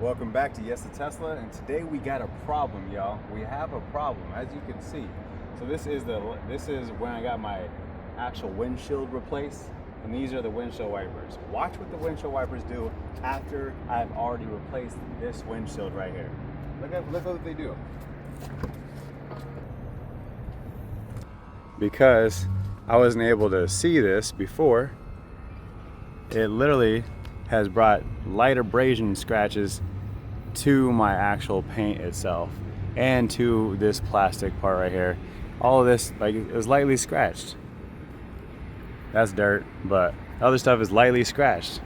Welcome back to Yes to Tesla, and today we got a problem, y'all. We have a problem, as you can see. So this is when I got my actual windshield replaced, and these are the windshield wipers. Watch what the windshield wipers do after I've already replaced this windshield right here. Look what they do. Because I wasn't able to see this before, it literally has brought light abrasion scratches to my actual paint itself and to this plastic part right here. All of this, like, is lightly scratched. That's dirt, but other stuff is lightly scratched.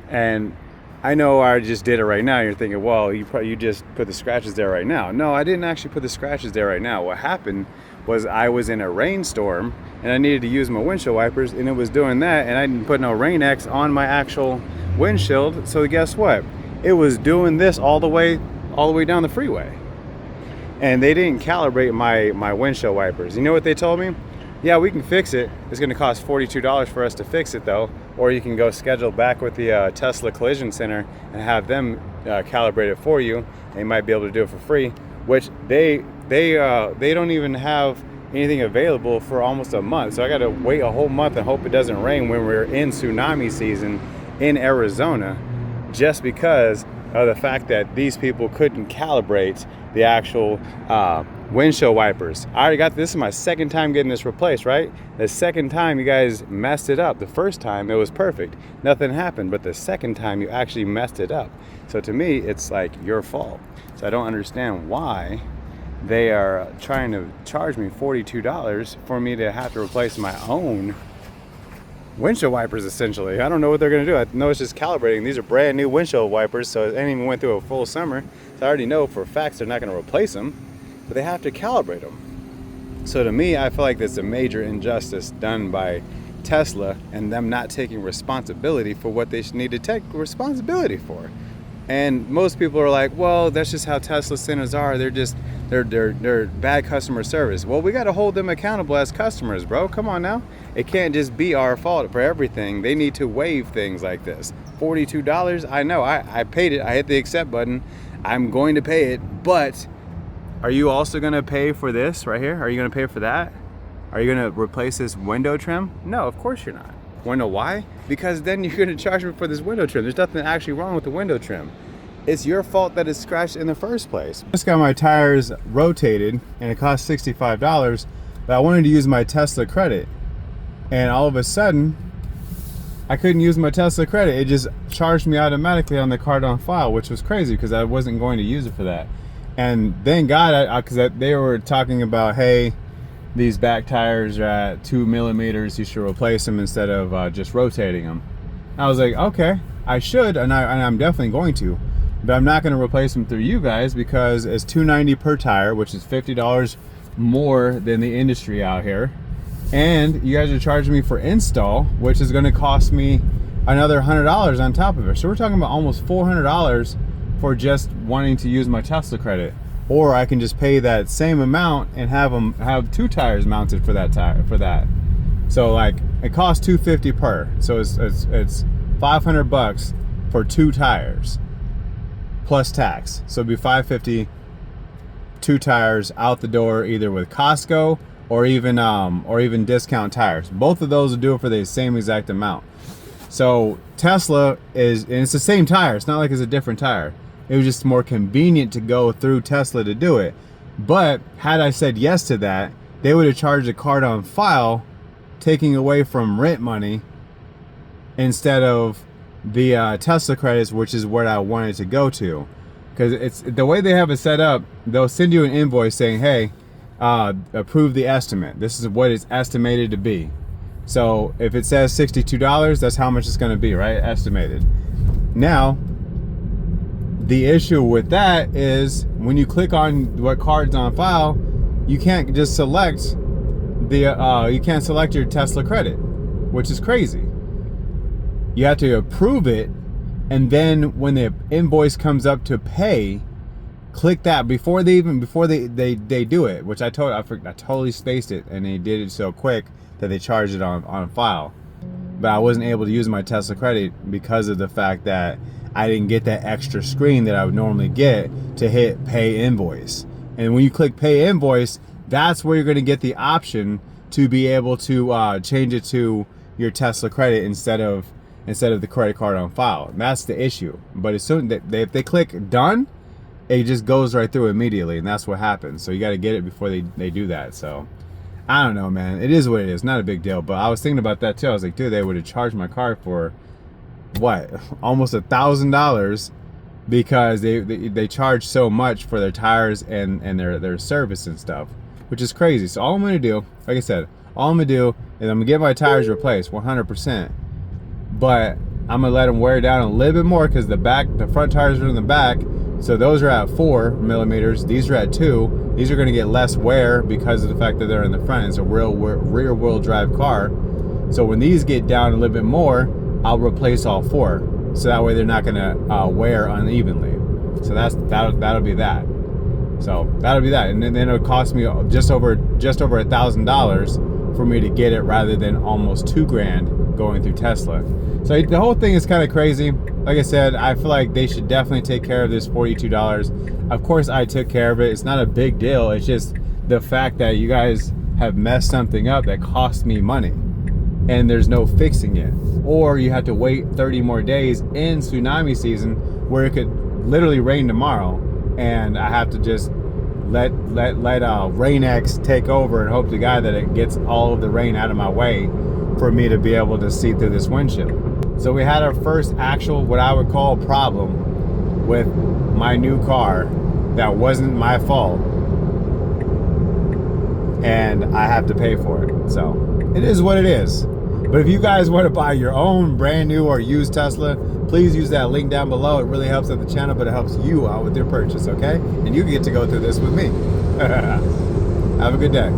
And I know I just did it right now. You're thinking, well, you just put the scratches there right now. No, I didn't actually put the scratches there right now. What happened was I was in a rainstorm and I needed to use my windshield wipers, and it was doing that, and I didn't put no Rain X on my actual windshield. So guess what? It was doing this all the way down the freeway. And they didn't calibrate my windshield wipers. You know what they told me? Yeah, we can fix it. It's gonna cost $42 for us to fix it though. Or you can go schedule back with the Tesla Collision Center and have them calibrate it for you. They might be able to do it for free, which they don't even have anything available for almost a month. So I gotta wait a whole month and hope it doesn't rain when we're in tsunami season in Arizona, just because of the fact that these people couldn't calibrate the actual windshield wipers. I already got this is my second time getting this replaced, right? The second time you guys messed it up. The first time it was perfect, nothing happened, but the second time you actually messed it up. So to me, it's like your fault. So I don't understand why they are trying to charge me $42 for me to have to replace my own windshield wipers, essentially. I don't know what they're going to do. I know it's just calibrating. These are brand new windshield wipers, so it ain't even went through a full summer. So I already know for facts they're not going to replace them, but they have to calibrate them. So to me, I feel like that's a major injustice done by Tesla and them not taking responsibility for what they need to take responsibility for. And most people are like, well, that's just how Tesla centers are. They're bad customer service. Well, we got to hold them accountable as customers, bro. Come on now. It can't just be our fault for everything. They need to waive things like this. $42, I know, I paid it. I hit the accept button. I'm going to pay it, but are you also going to pay for this right here? Are you going to pay for that? Are you going to replace this window trim? No, of course you're not. Want to know why? Because then you're going to charge me for this window trim. There's nothing actually wrong with the window trim. It's your fault that it's scratched in the first place. I just got my tires rotated and it cost $65, but I wanted to use my Tesla credit. And all of a sudden, I couldn't use my Tesla credit. It just charged me automatically on the card on file, which was crazy because I wasn't going to use it for that. And thank God, because they were talking about, hey, these back tires are at 2 millimeters, you should replace them instead of just rotating them. I was like, okay, I should, and I'm definitely going to, but I'm not going to replace them through you guys because it's $290 per tire, which is $50 more than the industry out here. And you guys are charging me for install, which is going to cost me another $100 on top of it. So we're talking about almost $400 for just wanting to use my Tesla credit. Or I can just pay that same amount and have two tires mounted for that tire So like it costs $250 per. So it's $500 for two tires plus tax. So it'd be $550, two tires out the door, either with Costco or even discount tires. Both of those will do it for the same exact amount. So Tesla and it's the same tire. It's not like it's a different tire. It was just more convenient to go through Tesla to do it. But had I said yes to that, they would have charged a card on file, taking away from rent money instead of the Tesla credits, which is what I wanted to go to. Because it's the way they have it set up, they'll send you an invoice saying, hey, approve the estimate. This is what it's estimated to be. So if it says $62, that's how much it's going to be, right? Estimated. Now, the issue with that is when you click on what card's on file, you can't just select you can't select your Tesla credit, which is crazy. You have to approve it, and then when the invoice comes up to pay, click that before they do it, which I totally spaced it, and they did it so quick that they charged it on file. But I wasn't able to use my Tesla credit because of the fact that I didn't get that extra screen that I would normally get to hit pay invoice. And when you click pay invoice, that's where you're going to get the option to be able to change it to your Tesla credit instead of the credit card on file. And that's the issue. But as soon if they click done, it just goes right through immediately, and that's what happens. So you got to get it before they do that. So I don't know, man. It is what it is. Not a big deal. But I was thinking about that too. I was like, dude, they would have charged my car for what, almost $1,000 because they charge so much for their tires and their service and stuff, which is crazy. So all I'm gonna do, like I said, all I'm gonna do is I'm gonna get my tires replaced 100%, but I'm gonna let them wear down a little bit more because the front tires are in the back, so those are at 4 millimeters. These are at 2. These are gonna get less wear because of the fact that they're in the front. It's a rear wheel drive car. So when these get down a little bit more, I'll replace all 4, so that way they're not gonna wear unevenly. So that'll be that. So that'll be that, and then it'll cost me just over $1,000 for me to get it rather than almost $2,000 going through Tesla. So the whole thing is kind of crazy. Like I said, I feel like they should definitely take care of this $42. Of course, I took care of it. It's not a big deal. It's just the fact that you guys have messed something up that cost me money, and there's no fixing it. Or you have to wait 30 more days in tsunami season where it could literally rain tomorrow, and I have to just let Rain-X take over and hope to God that it gets all of the rain out of my way for me to be able to see through this windshield. So we had our first actual, what I would call, problem with my new car that wasn't my fault, and I have to pay for it. So it is what it is. But if you guys want to buy your own brand new or used Tesla, please use that link down below. It really helps out the channel, but it helps you out with your purchase, okay? And you get to go through this with me. Have a good day.